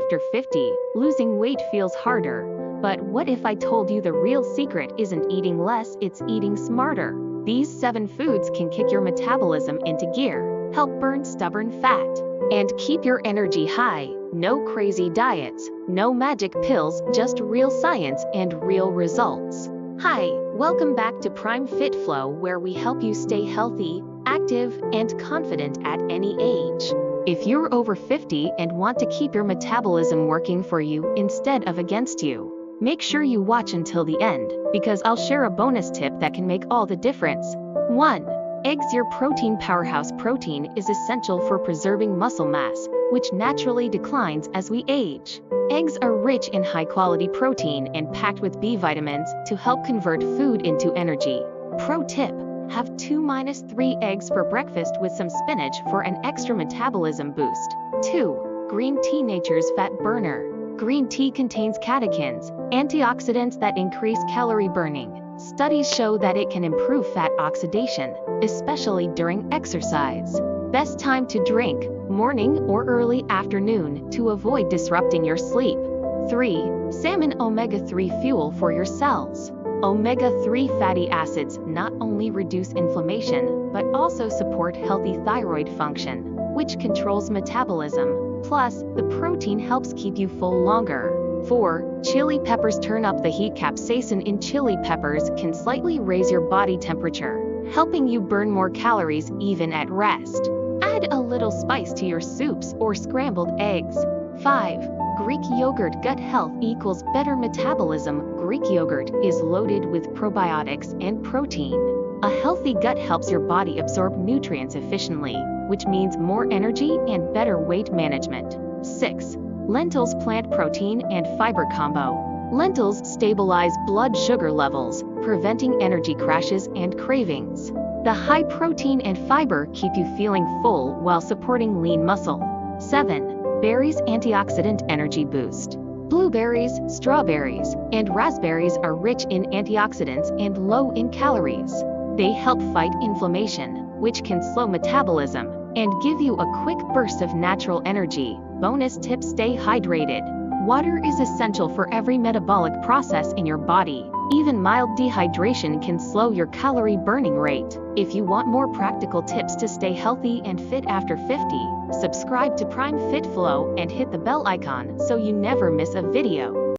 after 50, losing weight feels harder. But what if I told you the real secret isn't eating less, it's eating smarter? These 7 foods can kick your metabolism into gear, help burn stubborn fat, and keep your energy high. No crazy diets, no magic pills, just real science and real results. Hi, welcome back to Prime Fit Flow, where we help you stay healthy, active, and confident at any age. If you're over 50 and want to keep your metabolism working for you instead of against you, make sure you watch until the end, because I'll share a bonus tip that can make all the difference. 1. Eggs. Your protein powerhouse. Protein is essential for preserving muscle mass, which naturally declines as we age. Eggs are rich in high-quality protein and packed with B vitamins to help convert food into energy. Pro tip: have 2-3 eggs for breakfast with some spinach for an extra metabolism boost. 2. Green tea. Nature's fat burner. Green tea contains catechins, antioxidants that increase calorie burning. Studies show that it can improve fat oxidation, especially during exercise. Best time to drink: morning or early afternoon to avoid disrupting your sleep. 3. Salmon. Omega-3 fuel for your cells. Omega-3 fatty acids not only reduce inflammation, but also support healthy thyroid function, which controls metabolism. Plus, the protein helps keep you full longer. 4. Chili peppers. Turn up the heat. Capsaicin in chili peppers can slightly raise your body temperature, helping you burn more calories even at rest. Add a little spice to your soups or scrambled eggs. 5. Greek yogurt. Gut health equals better metabolism. Greek yogurt is loaded with probiotics and protein. A healthy gut helps your body absorb nutrients efficiently, which means more energy and better weight management. 6. Lentils. Plant protein and fiber combo. Lentils stabilize blood sugar levels, preventing energy crashes and cravings. The high protein and fiber keep you feeling full while supporting lean muscle. 7. Berries. Antioxidant energy boost. Blueberries, strawberries, and raspberries are rich in antioxidants and low in calories. They help fight inflammation, which can slow metabolism, and give you a quick burst of natural energy. Bonus tip: stay hydrated. Water is essential for every metabolic process in your body. Even mild dehydration can slow your calorie burning rate. If you want more practical tips to stay healthy and fit after 50, subscribe to Prime Fit Flow and hit the bell icon so you never miss a video.